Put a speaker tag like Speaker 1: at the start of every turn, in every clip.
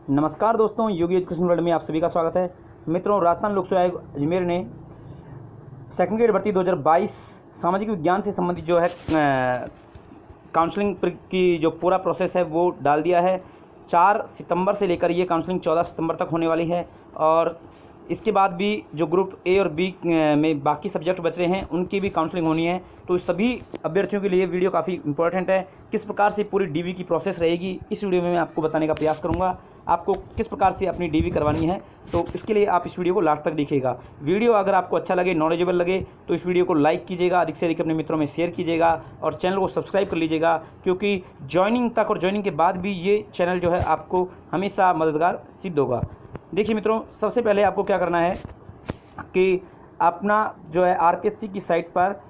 Speaker 1: नमस्कार दोस्तों, योगी education world में आप सभी का स्वागत है। मित्रों, राजस्थान लोक सेवा आयोग अजमेर ने सेकंड ग्रेड भर्ती 2022 सामाजिक विज्ञान से संबंधित जो है काउंसलिंग की जो पूरा प्रोसेस है वो डाल दिया है। 4 सितंबर से लेकर ये काउंसलिंग 14 सितंबर तक होने वाली है और इसके बाद भी जो ग्रुप ए और बी में बाकी सब्जेक्ट बच रहे हैं उनकी भी काउंसलिंग होनी है। तो सभी अभ्यर्थियों के लिए वीडियो काफ़ी इंपॉर्टेंट है। किस प्रकार से पूरी डीवी की प्रोसेस रहेगी इस वीडियो में मैं आपको बताने का प्रयास करूंगा। आपको किस प्रकार से अपनी डीवी करवानी है, तो इसके लिए आप इस वीडियो को लास्ट तक देखिएगा। वीडियो अगर आपको अच्छा लगे, नॉलेजेबल लगे, तो इस वीडियो को लाइक कीजिएगा, अधिक से अधिक अपने मित्रों में शेयर कीजिएगा और चैनल को सब्सक्राइब कर लीजिएगा, क्योंकि ज्वाइनिंग तक और ज्वाइनिंग के बाद भी ये चैनल जो है आपको हमेशा मददगार सिद्ध होगा। देखिए मित्रों, सबसे पहले आपको क्या करना है कि अपना जो है आरपीएससी की साइट पर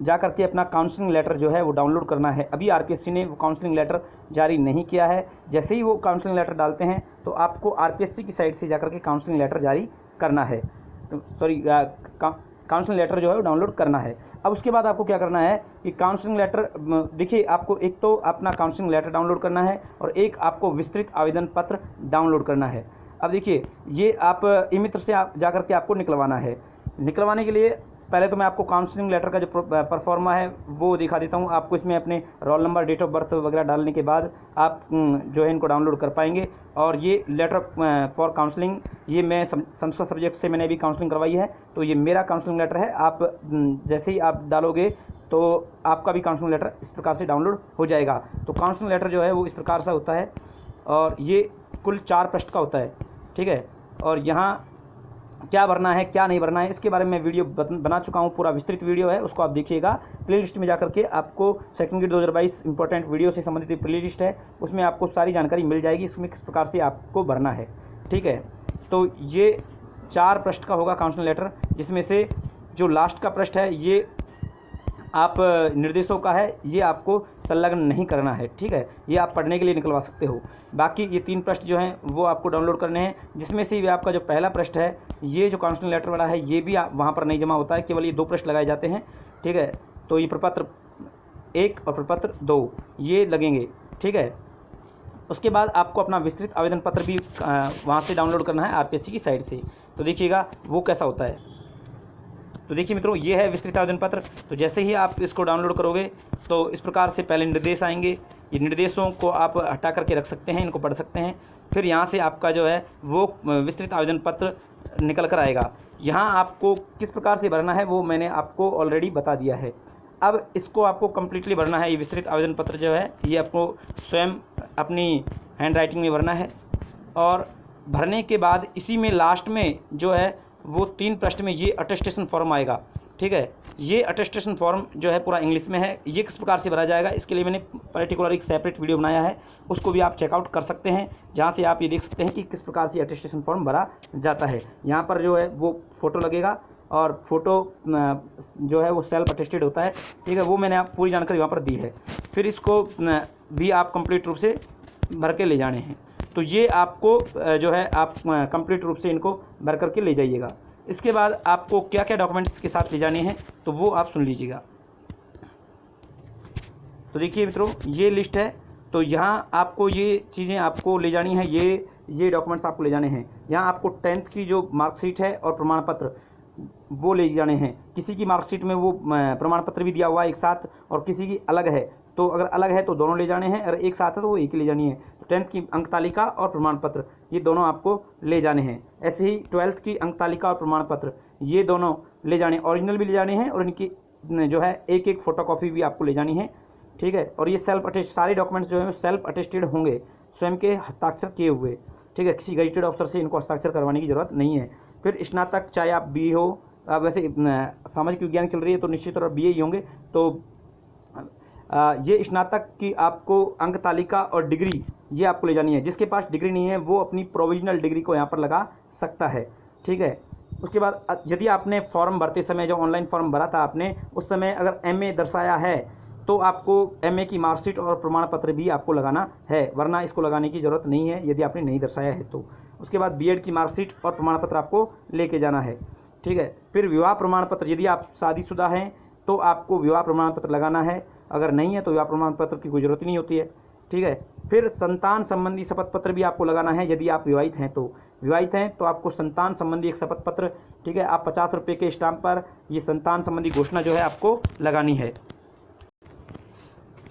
Speaker 1: जा कर के अपना काउंसलिंग लेटर जो है वो डाउनलोड करना है। अभी आरपीएससी ने वो काउंसलिंग लेटर जारी नहीं किया है। जैसे ही वो काउंसलिंग लेटर डालते हैं तो आपको आरपीएससी की साइट से जा कर के काउंसलिंग लेटर जारी करना है, काउंसलिंग लेटर जो है वो डाउनलोड करना है। अब उसके बाद आपको क्या करना है कि काउंसलिंग लेटर, देखिए आपको एक तो अपना काउंसलिंग लेटर डाउनलोड करना है और एक आपको विस्तृत आवेदन पत्र डाउनलोड करना है। अब देखिए, ये आप ई मित्र से आप जा कर के आपको निकलवाना है। निकलवाने के लिए पहले तो मैं आपको काउंसलिंग लेटर का जो परफॉर्मा है वो दिखा देता हूँ आपको। इसमें अपने role number, date of birth वगैरह डालने के बाद आप जो है इनको डाउनलोड कर पाएंगे। और ये लेटर फॉर काउंसलिंग, ये मैं संस्कृत सब्जेक्ट से मैंने अभी काउंसलिंग करवाई है, तो ये मेरा काउंसलिंग लेटर है। आप जैसे ही आप डालोगे तो आपका भी काउंसलिंग लेटर इस प्रकार से डाउनलोड हो जाएगा। तो काउंसलिंग लेटर जो है वो इस प्रकार से होता है और ये कुल 4 पृष्ठ का होता है, ठीक है। और यहाँ क्या भरना है, क्या नहीं भरना है, इसके बारे में मैं वीडियो बना चुका हूँ, पूरा विस्तृत वीडियो है, उसको आप देखिएगा। प्लेलिस्ट में जाकर के आपको सेकंड ग्रेड 2022 इंपॉर्टेंट वीडियो से संबंधित प्लेलिस्ट है, उसमें आपको सारी जानकारी मिल जाएगी, इसमें किस प्रकार से आपको भरना है, ठीक है। तो ये 4 पृष्ठ का होगा काउंसलिंग लेटर, जिसमें से जो लास्ट का पृष्ठ है ये आप निर्देशों का है, ये आपको संलग्न नहीं करना है, ठीक है। ये आप पढ़ने के लिए निकलवा सकते हो। बाकी ये 3 पृष्ठ जो हैं वो आपको डाउनलोड करने हैं, जिसमें से भी आपका जो पहला पृष्ठ है, ये जो काउंसलिंग लेटर वाला है, ये भी वहाँ पर नहीं जमा होता है, केवल ये 2 पृष्ठ लगाए जाते हैं, ठीक है। तो ये प्रपत्र 1 और प्रपत्र 2 ये लगेंगे, ठीक है। उसके बाद आपको अपना विस्तृत आवेदन पत्र भी वहाँ से डाउनलोड करना है आरपीएससी की साइट से। तो देखिएगा वो कैसा होता है। तो देखिए मित्रों, ये है विस्तृत आवेदन पत्र। तो जैसे ही आप इसको डाउनलोड करोगे तो इस प्रकार से पहले निर्देश आएंगे। ये निर्देशों को आप हटा करके रख सकते हैं, इनको पढ़ सकते हैं। फिर यहाँ से आपका जो है वो विस्तृत आवेदन पत्र निकल कर आएगा। यहाँ आपको किस प्रकार से भरना है वो मैंने आपको ऑलरेडी बता दिया है। अब इसको आपको कम्प्लीटली भरना है। ये विस्तृत आवेदन पत्र जो है ये आपको स्वयं अपनी हैंड राइटिंग में भरना है और भरने के बाद इसी में लास्ट में जो है वो 3 पृष्ठ में ये अटेस्टेशन फॉर्म आएगा, ठीक है। ये अटेस्टेशन फॉर्म जो है पूरा इंग्लिश में है। ये किस प्रकार से भरा जाएगा इसके लिए मैंने पर्टिकुलर एक सेपरेट वीडियो बनाया है, उसको भी आप चेकआउट कर सकते हैं, जहाँ से आप ये देख सकते हैं कि किस प्रकार से अटेस्टेशन फॉर्म भरा जाता है। यहाँ पर जो है वो फ़ोटो लगेगा और फोटो जो है वो सेल्फ अटेस्टेड होता है, ठीक है। वो मैंने आप पूरी जानकारी वहाँ पर दी है। फिर इसको भी आप कंप्लीट रूप से भर के ले जाने हैं। तो ये आपको जो है आप कंप्लीट रूप से इनको भर करके ले जाइएगा। इसके बाद आपको क्या क्या डॉक्यूमेंट्स के साथ ले जाने हैं तो वो आप सुन लीजिएगा। तो देखिए मित्रों, ये लिस्ट है। तो यहाँ आपको ये चीज़ें आपको ले जानी है, ये डॉक्यूमेंट्स आपको ले जाने हैं। यहाँ आपको 10th की जो मार्कशीट है और प्रमाण पत्र वो ले जाने हैं। किसी की मार्कशीट में वो प्रमाण पत्र भी दिया हुआ है एक साथ और किसी की अलग है, तो अगर अलग है तो दोनों ले जाने हैं, अगर एक साथ है तो वो एक ही ले जानी है। तो 10th की अंक तालिका और प्रमाण पत्र ये दोनों आपको ले जाने हैं। ऐसे ही 12th की अंक तालिका और प्रमाण पत्र ये दोनों ले जाने, ओरिजिनल भी ले जाने हैं और इनकी जो है एक फ़ोटोकॉपी भी आपको ले जानी है, ठीक है। और ये सेल्फ अटेस्ट, सारे डॉक्यूमेंट्स जो है सेल्फ अटेस्टेड होंगे, स्वयं के हस्ताक्षर किए हुए, ठीक है। किसी गजेटेड ऑफिसर से इनको हस्ताक्षर करवाने की ज़रूरत नहीं है। फिर स्नातक, चाहे आप बी हो, वैसे सामाजिक विज्ञान चल रही है तो निश्चित तौर पर बी ही होंगे। तो ये स्नातक की आपको अंक तालिका और डिग्री ये आपको ले जानी है। जिसके पास डिग्री नहीं है वो अपनी प्रोविजनल डिग्री को यहाँ पर लगा सकता है, ठीक है। उसके बाद यदि आपने फॉर्म भरते समय, जो ऑनलाइन फॉर्म भरा था आपने, उस समय अगर एमए दर्शाया है तो आपको एमए की मार्कशीट और प्रमाण पत्र भी आपको लगाना है, वरना इसको लगाने की ज़रूरत नहीं है यदि आपने नहीं दर्शाया है तो। उसके बाद बीएड की मार्कशीट और प्रमाण पत्र आपको लेके जाना है, ठीक है। फिर विवाह प्रमाण पत्र, यदि आप शादीशुदा हैं तो आपको विवाह प्रमाण पत्र लगाना है, अगर नहीं है तो विवाह प्रमाण पत्र की कोई ज़रूरत नहीं होती है। ठीक है। फिर संतान संबंधी शपथ पत्र भी आपको लगाना है। यदि आप विवाहित हैं तो आपको संतान संबंधी एक शपथ पत्र, ठीक है, आप 50 रुपये के स्टाम्प पर ये संतान संबंधी घोषणा जो है आपको लगानी है।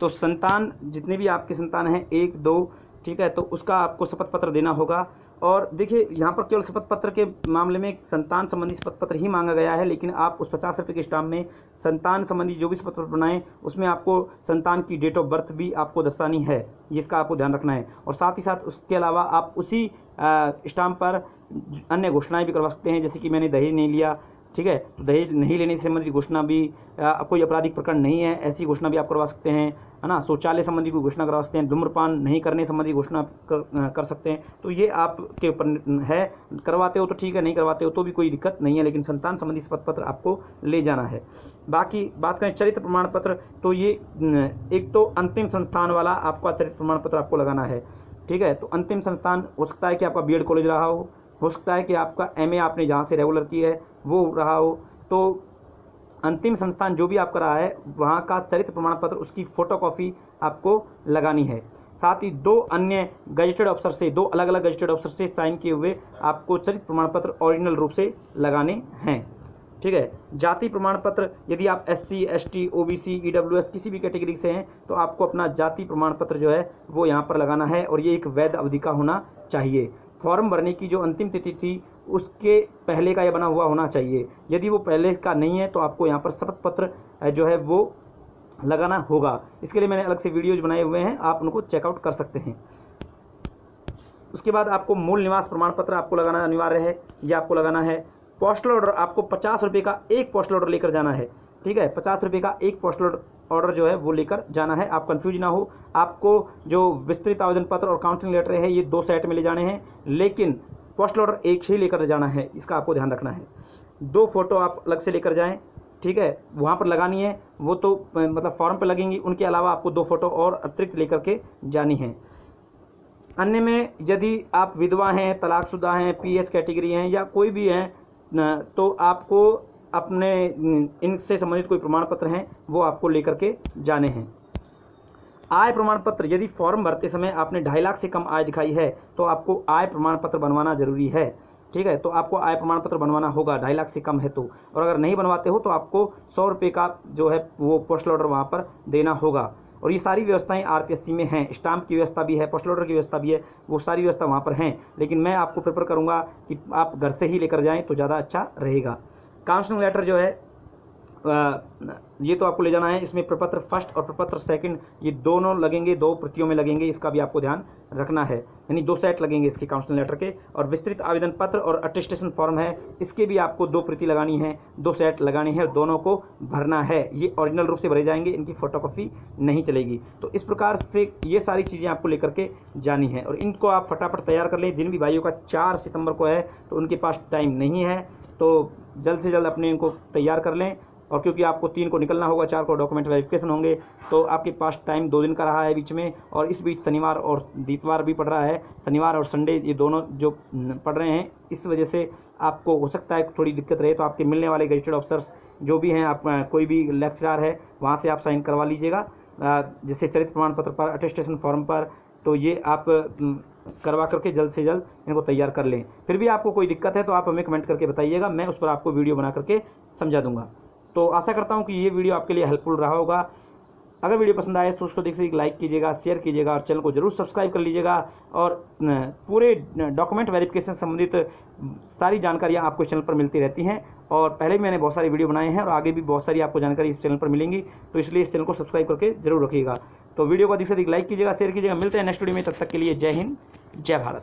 Speaker 1: तो संतान, जितने भी आपके संतान हैं 1, 2, ठीक है, तो उसका आपको शपथ पत्र देना होगा। और देखिए यहाँ पर केवल शपथ पत्र के मामले में संतान संबंधी शपथ पत्र ही मांगा गया है, लेकिन आप उस 50 रुपये के स्टाम्प में संतान संबंधी जो भी शपथ पत्र बनाएं उसमें आपको संतान की डेट ऑफ बर्थ भी आपको दर्शानी है, जिसका आपको ध्यान रखना है। और साथ ही साथ उसके अलावा आप उसी स्टाम्प पर अन्य घोषणाएँ भी करवा सकते हैं, जैसे कि मैंने दहेज नहीं लिया, ठीक है, तो दहेज नहीं लेने से संबंधित घोषणा भी, कोई आपराधिक प्रकरण नहीं है ऐसी घोषणा भी आप करवा सकते हैं, है ना। शौचालय संबंधी कोई घोषणा करवा सकते हैं, धूम्रपान नहीं करने संबंधी घोषणा कर सकते हैं। तो ये आपके ऊपर है, करवाते हो तो ठीक है, नहीं करवाते हो तो भी कोई दिक्कत नहीं है, लेकिन संतान संबंधी शपथ पत्र आपको ले जाना है। बाकी बात करें चरित्र प्रमाण पत्र, तो ये एक तो अंतिम संस्थान वाला आपका चरित्र प्रमाण पत्र आपको लगाना है, ठीक है। तो अंतिम संस्थान हो सकता है कि आपका बीएड कॉलेज रहा हो सकता है कि आपका एमए आपने जहाँ से रेगुलर की है वो रहा हो। तो अंतिम संस्थान जो भी आपका रहा है वहाँ का चरित्र प्रमाण पत्र, उसकी फ़ोटोकॉपी आपको लगानी है। साथ ही 2 अन्य गजेटेड अफसर से, 2 अलग अलग गजेटेड अफसर से साइन किए हुए आपको चरित्र प्रमाण पत्र ओरिजिनल रूप से लगाने हैं, ठीक है। जाति प्रमाण पत्र, यदि आप SC, ST, OBC, EWS किसी भी कैटेगरी से हैं तो आपको अपना जाति प्रमाण पत्र जो है वो यहाँ पर लगाना है, और ये एक वैध अवधि का होना चाहिए। फॉर्म भरने की जो अंतिम तिथि थी उसके पहले का यह बना हुआ होना चाहिए। यदि वो पहले का नहीं है तो आपको यहाँ पर शपथ पत्र जो है वो लगाना होगा। इसके लिए मैंने अलग से वीडियोज बनाए हुए हैं, आप उनको चेकआउट कर सकते हैं। उसके बाद आपको मूल निवास प्रमाण पत्र आपको लगाना अनिवार्य है, ये आपको लगाना है। पोस्टल ऑर्डर, आपको 50 रुपये का एक पोस्टल ऑर्डर लेकर जाना है, ठीक है, 50 रुपये का एक पोस्टल ऑर्डर जो है वो लेकर जाना है। आप कंफ्यूज ना हो, आपको जो विस्तृत आवेदन पत्र और काउंसलिंग लेटर है ये 2 सेट में ले जाने हैं, लेकिन पोस्टल ऑर्डर एक ही लेकर जाना है, इसका आपको ध्यान रखना है। 2 फोटो आप अलग से लेकर जाएं, ठीक है, वहाँ पर लगानी है, वो तो मतलब फॉर्म पर लगेंगी, उनके अलावा आपको 2 फोटो और अतिरिक्त लेकर के जानी है। अन्य में यदि आप विधवा हैं, तलाकशुदा हैं, PH कैटेगरी हैं या कोई भी हैं, तो आपको अपने इनसे संबंधित कोई प्रमाण पत्र हैं वो आपको लेकर के जाने हैं। आय प्रमाण पत्र, यदि फॉर्म भरते समय आपने 2.5 लाख से कम आय दिखाई है तो आपको आय प्रमाण पत्र बनवाना जरूरी है, ठीक है। तो आपको आय प्रमाण पत्र बनवाना होगा 2.5 लाख से कम है तो, और अगर नहीं बनवाते हो तो आपको 100 रुपये का जो है वो पोस्टल ऑर्डर वहाँ पर देना होगा। और ये सारी व्यवस्थाएं RPSC में हैं, स्टाम्प की व्यवस्था भी है, पोस्टल ऑर्डर की व्यवस्था भी है, वो सारी व्यवस्था वहाँ पर हैं, लेकिन मैं आपको प्रेफर करूँगा कि आप घर से ही लेकर जाएँ तो ज़्यादा अच्छा रहेगा। काउंसलिंग लेटर जो है ये तो आपको ले जाना है, इसमें प्रपत्र फर्स्ट और प्रपत्र सेकंड ये दोनों लगेंगे, 2 प्रतियों में लगेंगे, इसका भी आपको ध्यान रखना है, यानी 2 सेट लगेंगे इसके काउंसलिंग लेटर के। और विस्तृत आवेदन पत्र और अटेस्टेशन फॉर्म है, इसके भी आपको 2 प्रति लगानी है, 2 सेट लगानी है, दोनों को भरना है। ये ओरिजिनल रूप से भरे जाएंगे, इनकी फोटोकॉपी नहीं चलेगी। तो इस प्रकार से ये सारी चीज़ें आपको लेकर के जानी है, और इनको आप फटाफट तैयार कर लें। जिन भी भाइयों का 4 सितंबर को है तो उनके पास टाइम नहीं है, तो जल्द से जल्द अपने इनको तैयार कर लें। और क्योंकि आपको 3 को निकलना होगा, 4 को डॉक्यूमेंट वेरिफिकेशन होंगे, तो आपके पास टाइम 2 दिन का रहा है बीच में, और इस बीच शनिवार और इतवार भी पड़ रहा है, शनिवार और संडे ये दोनों जो पड़ रहे हैं, इस वजह से आपको हो सकता है थोड़ी दिक्कत रहे। तो आपके मिलने वाले गजेटेड ऑफिसर्स जो भी हैं, आप कोई भी लेक्चरार है वहाँ से आप साइन करवा लीजिएगा, जैसे चरित्र प्रमाण पत्र पर, अटेस्टेशन फॉर्म पर, तो ये आप करवा करके जल्द से जल्द इनको तैयार कर लें। फिर भी आपको कोई दिक्कत है तो आप हमें कमेंट करके बताइएगा, मैं उस पर आपको वीडियो बना करके समझा दूंगा। तो आशा करता हूं कि ये वीडियो आपके लिए हेल्पफुल रहा होगा। अगर वीडियो पसंद आए तो उसको देखिए लाइक कीजिएगा, शेयर कीजिएगा, और चैनल को जरूर सब्सक्राइब कर लीजिएगा। और पूरे डॉक्यूमेंट वेरिफिकेशन संबंधित सारी जानकारियाँ आपको इस चैनल पर मिलती रहती हैं, और पहले भी मैंने बहुत सारी वीडियो बनाए हैं और आगे भी बहुत सारी आपको जानकारी इस चैनल पर मिलेंगी, तो इसलिए इस चैनल को सब्सक्राइब करके जरूर रखिएगा। तो वीडियो को अधिक से अधिक लाइक कीजिएगा, शेयर कीजिएगा। मिलते हैं नेक्स्ट वीडियो में, तब तक के लिए जय हिंद, जय भारत।